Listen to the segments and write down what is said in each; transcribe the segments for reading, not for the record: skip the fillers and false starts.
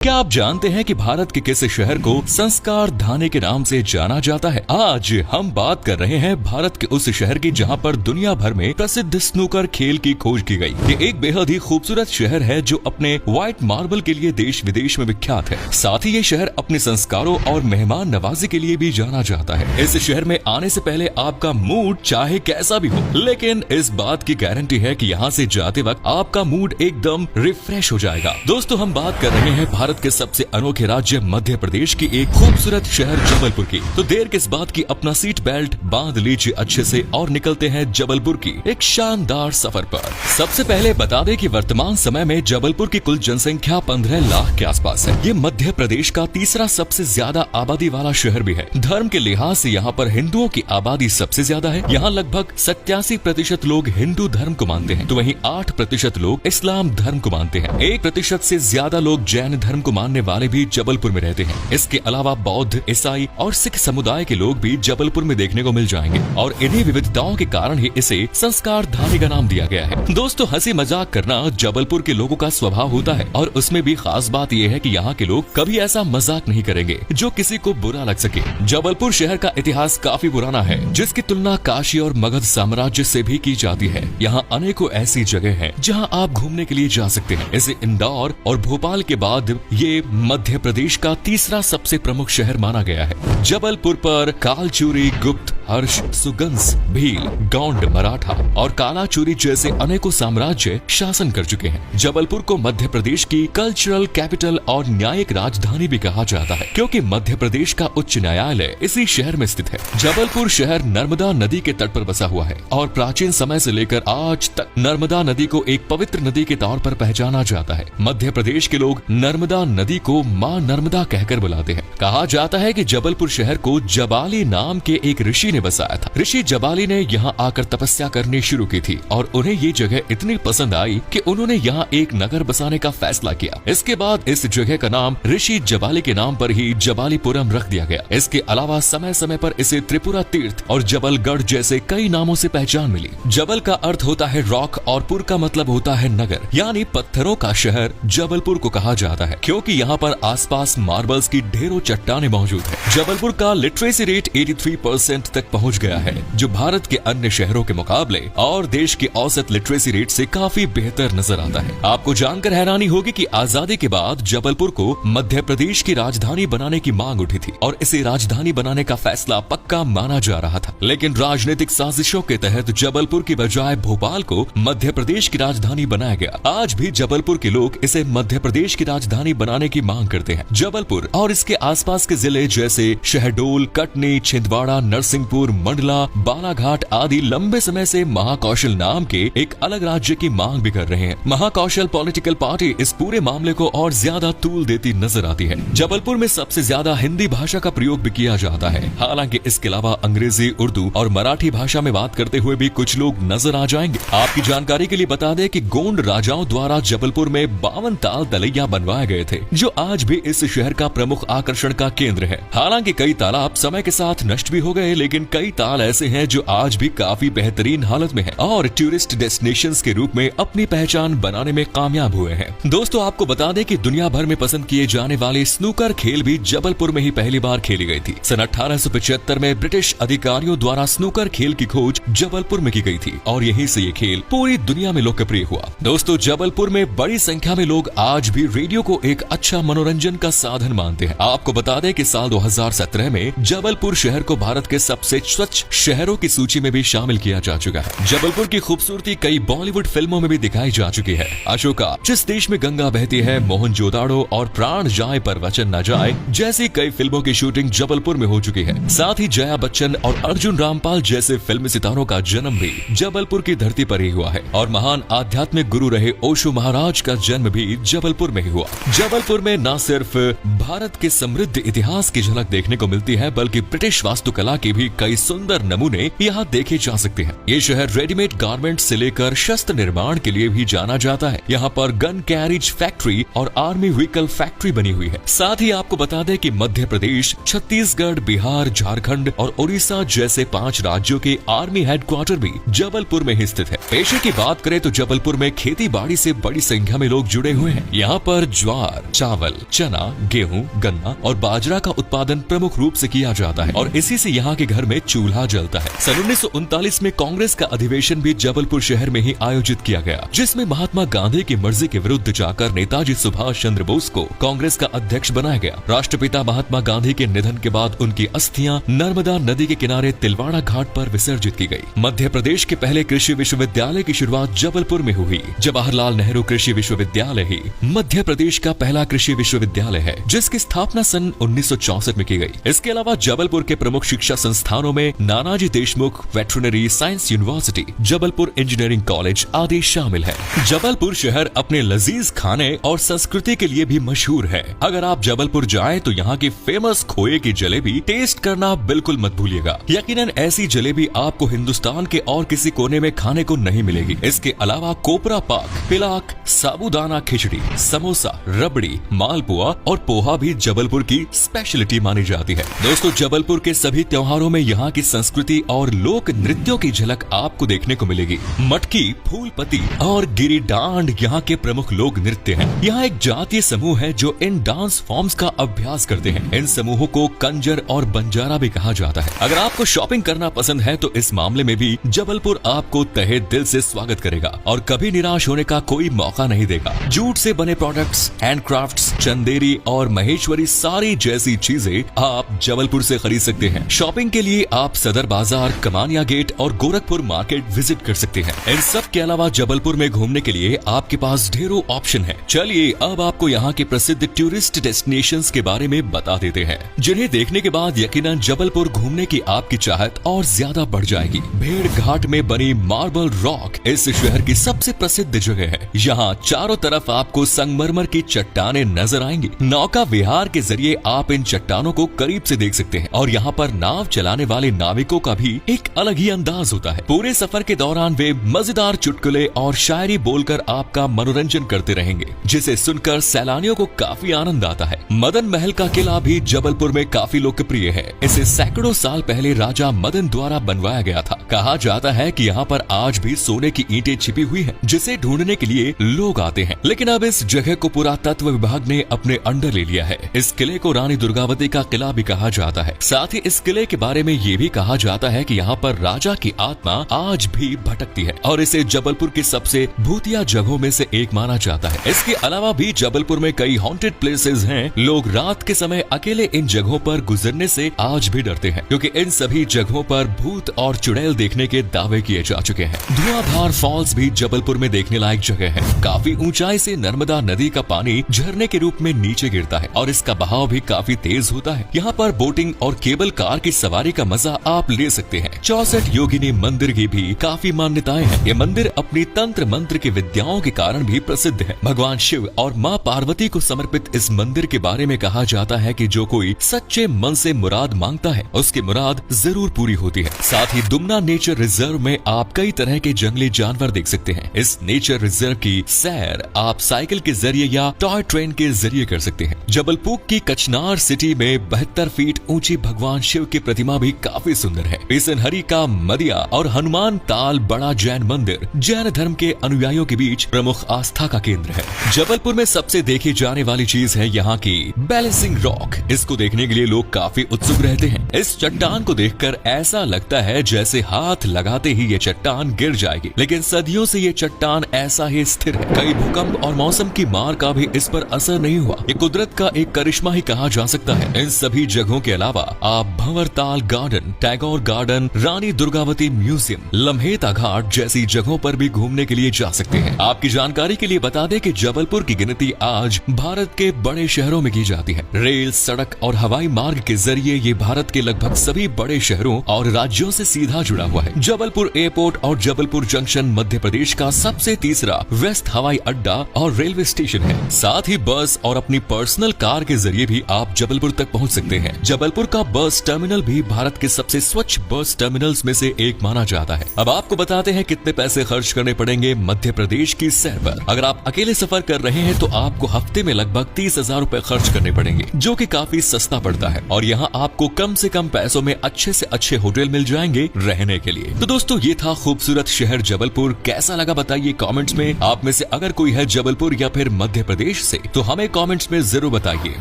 क्या आप जानते हैं कि भारत के किस शहर को संस्कार धानी के नाम से जाना जाता है? आज हम बात कर रहे हैं भारत के उस शहर की जहां पर दुनिया भर में प्रसिद्ध स्नूकर खेल की खोज की गई। ये एक बेहद ही खूबसूरत शहर है जो अपने व्हाइट मार्बल के लिए देश विदेश में विख्यात है। साथ ही ये शहर अपने संस्कारों और मेहमान नवाजी के लिए भी जाना जाता है। इस शहर में आने से पहले आपका मूड चाहे कैसा भी हो, लेकिन इस बात की गारंटी है कि यहाँ से जाते वक्त आपका मूड एकदम रिफ्रेश हो जाएगा। दोस्तों, हम बात कर रहे हैं भारत के सबसे अनोखे राज्य मध्य प्रदेश की एक खूबसूरत शहर जबलपुर की। तो देर किस बात की, अपना सीट बेल्ट बांध लीजिए अच्छे से और निकलते हैं जबलपुर की एक शानदार सफर पर। सबसे पहले बता दें कि वर्तमान समय में जबलपुर की कुल जनसंख्या 15 लाख के आसपास है। ये मध्य प्रदेश का तीसरा सबसे ज्यादा आबादी वाला शहर भी है। धर्म के लिहाज से यहाँ पर हिंदुओं की आबादी सबसे ज्यादा है। यहाँ लगभग 87% लोग हिंदू धर्म को मानते हैं, तो वहीं 8% लोग इस्लाम धर्म को मानते हैं। 1% से ज्यादा लोग जैन धर्म को मानने वाले भी जबलपुर में रहते हैं। इसके अलावा बौद्ध, ईसाई और सिख समुदाय के लोग भी जबलपुर में देखने को मिल जाएंगे और इन्हीं विविधताओं के कारण ही इसे संस्कार धानी का नाम दिया गया है। दोस्तों, हंसी मजाक करना जबलपुर के लोगों का स्वभाव होता है और उसमें भी खास बात यह है कि यहाँ के लोग कभी ऐसा मजाक नहीं करेंगे जो किसी को बुरा लग सके। जबलपुर शहर का इतिहास काफी पुराना है, जिसकी तुलना काशी और मगध साम्राज्य से भी की जाती है। यहाँ अनेकों ऐसी जगह है जहाँ आप घूमने के लिए जा सकते हैं। इसे इंदौर और भोपाल के बाद ये मध्य प्रदेश का तीसरा सबसे प्रमुख शहर माना गया है। जबलपुर पर कालचूरी, गुप्त, हर्ष, सुगंस, भील, गौंड, मराठा और कालाचूरी जैसे अनेकों साम्राज्य शासन कर चुके हैं। जबलपुर को मध्य प्रदेश की कल्चरल कैपिटल और न्यायिक राजधानी भी कहा जाता है, क्योंकि मध्य प्रदेश का उच्च न्यायालय इसी शहर में स्थित है। जबलपुर शहर नर्मदा नदी के तट पर बसा हुआ है और प्राचीन समय से लेकर आज तक नर्मदा नदी को एक पवित्र नदी के तौर पर पहचाना जाता है। मध्य प्रदेश के लोग नर्मदा नदी को माँ नर्मदा कहकर बुलाते हैं। कहा जाता है कि जबलपुर शहर को जबाली नाम के एक ऋषि ने बसाया था। ऋषि जबाली ने यहाँ आकर तपस्या करनी शुरू की थी और उन्हें ये जगह इतनी पसंद आई कि उन्होंने यहाँ एक नगर बसाने का फैसला किया। इसके बाद इस जगह का नाम ऋषि जबाली के नाम पर ही जबालीपुरम रख दिया गया। इसके अलावा समय समय पर इसे त्रिपुरा तीर्थ और जबलगढ़ जैसे कई नामों से पहचान मिली। जबल का अर्थ होता है रॉक और पुर का मतलब होता है नगर, यानी पत्थरों का शहर जबलपुर को कहा जाता है, क्योंकि यहाँ पर आसपास मार्बल्स की ढेरों चट्टानें मौजूद है। जबलपुर का लिटरेसी रेट 83% तक पहुंच गया है, जो भारत के अन्य शहरों के मुकाबले और देश के औसत लिटरेसी रेट से काफी बेहतर नजर आता है। आपको जानकर हैरानी होगी कि आजादी के बाद जबलपुर को मध्य प्रदेश की राजधानी बनाने की मांग उठी थी और इसे राजधानी बनाने का फैसला पक्का माना जा रहा था, लेकिन राजनीतिक साजिशों के तहत जबलपुर की बजाय भोपाल को मध्य प्रदेश की राजधानी बनाया गया। आज भी जबलपुर के लोग इसे मध्य प्रदेश की राजधानी बनाने की मांग करते हैं। जबलपुर और इसके आसपास के जिले जैसे शहडोल, कटनी, छिंदवाड़ा, नरसिंहपुर, मंडला, बालाघाट आदि लंबे समय से महाकौशल नाम के एक अलग राज्य की मांग भी कर रहे हैं। महाकौशल पॉलिटिकल पार्टी इस पूरे मामले को और ज्यादा तूल देती नजर आती है। जबलपुर में सबसे ज्यादा हिंदी भाषा का प्रयोग भी किया जाता है। हालांकि इसके अलावा अंग्रेजी, उर्दू और मराठी भाषा में बात करते हुए भी कुछ लोग नजर आ जाएंगे। आपकी जानकारी के लिए बता दें कि गोंड राजाओं द्वारा जबलपुर में 52 ताल तलैया बनवाए गए थे, जो आज भी इस शहर का प्रमुख आकर्षण का केंद्र है। हालांकि कई तालाब समय के साथ नष्ट भी हो गए, लेकिन कई ताल ऐसे हैं जो आज भी काफी बेहतरीन हालत में हैं और टूरिस्ट डेस्टिनेशंस के रूप में अपनी पहचान बनाने में कामयाब हुए हैं। दोस्तों, आपको बता दें कि दुनिया भर में पसंद किए जाने वाले स्नूकर खेल भी जबलपुर में ही पहली बार खेली गई थी। सन 1875 में ब्रिटिश अधिकारियों द्वारा स्नूकर खेल की खोज जबलपुर में की गई थी और यहीं से ये खेल पूरी दुनिया में लोकप्रिय हुआ। दोस्तों, जबलपुर में बड़ी संख्या में लोग आज भी रेडियो को एक अच्छा मनोरंजन का साधन मानते हैं। आपको बता दें कि साल 2017 में जबलपुर शहर को भारत के सबसे स्वच्छ शहरों की सूची में भी शामिल किया जा चुका है। जबलपुर की खूबसूरती कई बॉलीवुड फिल्मों में भी दिखाई जा चुकी है। अशोका, जिस देश में गंगा बहती है, मोहनजोदाड़ो और प्राण जाए पर वचन न जाए जैसी कई फिल्मों की शूटिंग जबलपुर में हो चुकी है। साथ ही जया बच्चन और अर्जुन रामपाल जैसे फिल्मी सितारों का जन्म भी जबलपुर की धरती पर ही हुआ है और महान आध्यात्मिक गुरु रहे ओशो महाराज का जन्म भी जबलपुर में ही हुआ। जबलपुर में न सिर्फ भारत के समृद्ध इतिहास की झलक देखने को मिलती है, बल्कि ब्रिटिश वास्तुकला के भी कई सुंदर नमूने यहाँ देखे जा सकते हैं। ये शहर रेडीमेड गारमेंट से लेकर शस्त्र निर्माण के लिए भी जाना जाता है। यहाँ पर गन कैरिज फैक्ट्री और आर्मी व्हीकल फैक्ट्री बनी हुई है। साथ ही आपको बता दें कि मध्य प्रदेश, छत्तीसगढ़, बिहार, झारखंड और उड़ीसा जैसे 5 राज्यों के आर्मी हेडक्वार्टर भी जबलपुर में ही स्थित है। पेशे की बात करें तो जबलपुर में खेती बाड़ी से बड़ी संख्या में लोग जुड़े हुए हैं। यहाँ पर ज्वार, ज्वार, चावल, चना, गेहूं, गन्ना और बाजरा का उत्पादन प्रमुख रूप से किया जाता है और इसी से यहाँ के घर में चूल्हा जलता है। सन 1939 में कांग्रेस का अधिवेशन भी जबलपुर शहर में ही आयोजित किया गया, जिसमें महात्मा गांधी की मर्जी के विरुद्ध जाकर नेताजी सुभाष चंद्र बोस को कांग्रेस का अध्यक्ष बनाया गया। राष्ट्रपिता महात्मा गांधी के निधन के बाद उनकी अस्थियां नर्मदा नदी के किनारे तिलवाड़ा घाट पर विसर्जित की गई। मध्य प्रदेश के पहले कृषि विश्वविद्यालय की शुरुआत जबलपुर में हुई। जवाहरलाल नेहरू कृषि विश्वविद्यालय ही मध्य प्रदेश का पहला कृषि विश्वविद्यालय है, जिसकी स्थापना सन 1964 में की गई। इसके अलावा जबलपुर के प्रमुख शिक्षा संस्थानों में Nanaji Deshmukh veterinary science university, Jabalpur engineering college आदि शामिल है। जबलपुर शहर अपने लजीज खाने और संस्कृति के लिए भी मशहूर है। अगर आप जबलपुर जाएं तो यहाँ की फेमस खोए की जलेबी टेस्ट करना बिल्कुल मत भूलिएगा। यकीनन ऐसी जलेबी आपको हिंदुस्तान के और किसी कोने में खाने को नहीं मिलेगी। इसके अलावा कोपरा पाक, पिलाक, साबूदाना खिचड़ी, समोसा, रबड़ी, मालपुआ और पोहा भी जबलपुर की स्पेशलिटी मानी जाती है। दोस्तों, जबलपुर के सभी त्योहारों में यहाँ की संस्कृति और लोक नृत्यों की झलक आपको देखने को मिलेगी। मटकी, फूलपति और गिरी डांड यहाँ के प्रमुख लोक नृत्य हैं। यहाँ एक जातीय समूह है जो इन डांस फॉर्म्स का अभ्यास करते हैं। इन समूहों को कंजर और बंजारा भी कहा जाता है। अगर आपको शॉपिंग करना पसंद है तो इस मामले में भी जबलपुर आपको तहे दिल से स्वागत करेगा और कभी निराश होने का कोई मौका नहीं देगा। जूट से बने प्रोडक्ट्स, हैंडक्राफ्ट्स, चंदेरी और महेश्वरी सारी जैसी चीजें आप जबलपुर से खरीद सकते हैं। शॉपिंग के लिए आप सदर बाजार, कमानिया गेट और गोरखपुर मार्केट विजिट कर सकते हैं। इन सब के अलावा जबलपुर में घूमने के लिए आपके पास ढेरों ऑप्शन है। चलिए अब आपको यहाँ के प्रसिद्ध टूरिस्ट डेस्टिनेशंस के बारे में बता देते हैं, जिन्हें देखने के बाद यकीनन जबलपुर घूमने की आपकी चाहत और ज्यादा बढ़ जाएगी। भेड़ घाट में बनी मार्बल रॉक इस शहर की सबसे प्रसिद्ध जगह है। यहाँ चारों तरफ आपको संगमरमर की चट्टानें नजर आएंगी। नौका विहार के जरिए आप इन चट्टानों को करीब से देख सकते हैं और यहाँ पर नाव चलाने वाले नाविकों का भी एक अलग ही अंदाज होता है। पूरे सफर के दौरान वे मजेदार चुटकुले और शायरी बोलकर आपका मनोरंजन करते रहेंगे, जिसे सुनकर सैलानियों को काफी आनंद आता है। मदन महल का किला भी जबलपुर में काफी लोकप्रिय है। इसे सैकड़ों साल पहले राजा मदन द्वारा बनवाया गया था। कहा जाता है कि यहाँ पर आज भी सोने की ईंटें छिपी हुई हैं, जिसे ढूंढने के लिए लोग आते हैं। लेकिन अब इस जगह को पुरातत्व विभाग ने अपने अंडर ले लिया है। इस किले को रानी दुर्गावती का किला भी कहा जाता है। साथ ही इस किले के बारे में ये भी कहा जाता है कि यहाँ पर राजा की आत्मा आज भी भटकती है और इसे जबलपुर की सबसे भूतिया जगहों में से एक माना जाता है। इसके अलावा भी जबलपुर में कई हॉन्टेड प्लेसेस हैं। लोग रात के समय अकेले इन जगहों पर गुजरने से आज भी डरते हैं, क्योंकि इन सभी जगहों पर भूत और चुड़ैल देखने के दावे किए जा चुके हैं। धुआंधार फॉल्स भी जबलपुर में देखने लायक जगह है। काफी ऊंचाई से नर्मदा नदी का पानी झरने के रूप में नीचे गिरता है और इसका बहाव भी काफी तेज होता है। यहाँ पर बोटिंग और केबल कार की सवारी का मजा आप ले सकते हैं। 64 योगिनी मंदिर की भी काफी मान्यताएं हैं। ये मंदिर अपनी तंत्र मंत्र की विद्याओं के कारण भी प्रसिद्ध है। भगवान शिव और माँ पार्वती को समर्पित इस मंदिर के बारे में कहा जाता है कि जो कोई सच्चे मन से मुराद मांगता है उसकी मुराद जरूर पूरी होती है। साथ ही दुमना नेचर रिजर्व में आप कई तरह के जंगली जानवर देख सकते हैं। इस नेचर रिजर्व की सैर आप साइकिल के जरिए या टॉय ट्रेन के जरिए कर सकते हैं। जबलपुर की कचनार सिटी में 72 फीट ऊंची भगवान शिव की प्रतिमा भी काफी सुंदर है। पिसनहरी का मदिया और हनुमान ताल बड़ा जैन मंदिर जैन धर्म के अनुयायियों के बीच प्रमुख आस्था का केंद्र है। जबलपुर में सबसे देखी जाने वाली चीज है यहाँ की बैलेंसिंग रॉक। इसको देखने के लिए लोग काफी उत्सुक रहते हैं। इस चट्टान को देखकर ऐसा लगता है जैसे हाथ लगाते ही ये चट्टान गिर जाएगी, लेकिन सदियों से ये चट्टान ऐसा ही स्थिर है। कई भूकंप और मौसम की मार का भी इस पर असर नहीं हुआ। ये कुदरत का एक करिश्मा ही कहा जा सकता है। इन सभी जगहों के अलावा आप Bhanwartal garden, Tagore garden, Rani Durgavati museum, लम्हेता घाट जैसी जगहों पर भी घूमने के लिए जा सकते हैं। आपकी जानकारी के लिए बता दें कि जबलपुर की गिनती आज भारत के बड़े शहरों में की जाती है। रेल, सड़क और हवाई मार्ग के जरिए ये भारत के लगभग सभी बड़े शहरों और राज्यों से सीधा जुड़ा हुआ है। जबलपुर एयरपोर्ट और जबलपुर जंक्शन मध्य प्रदेश का सबसे तीसरा व्यस्त हवाई अड्डा और रेलवे स्टेशन है। साथ ही बस और अपनी पर्सनल कार के जरिए भी आप जबलपुर तक पहुंच सकते हैं। जबलपुर का बस टर्मिनल भी भारत के सबसे स्वच्छ बस टर्मिनल्स में से एक माना जाता है। अब आपको बताते हैं कितने पैसे खर्च करने पड़ेंगे मध्य प्रदेश की सैर पर। अगर आप अकेले सफर कर रहे हैं तो आपको हफ्ते में लगभग 30,000 रूपए खर्च करने पड़ेंगे, जो कि काफी सस्ता पड़ता है। और यहाँ आपको कम से कम पैसों में अच्छे से अच्छे होटल मिल जाएंगे रहने के लिए। तो दोस्तों, ये था खूबसूरत शहर जबलपुर। कैसा लगा बताइए कमेंट्स में। आप में से अगर कोई है जबलपुर या फिर मध्य प्रदेश देश से? तो हमें कमेंट्स में जरूर बताइए।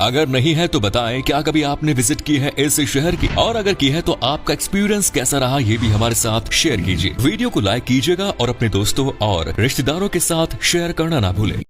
अगर नहीं है तो बताएं क्या कभी आपने विजिट की है इस शहर की, और अगर की है तो आपका एक्सपीरियंस कैसा रहा ये भी हमारे साथ शेयर कीजिए। वीडियो को लाइक कीजिएगा और अपने दोस्तों और रिश्तेदारों के साथ शेयर करना ना भूलें।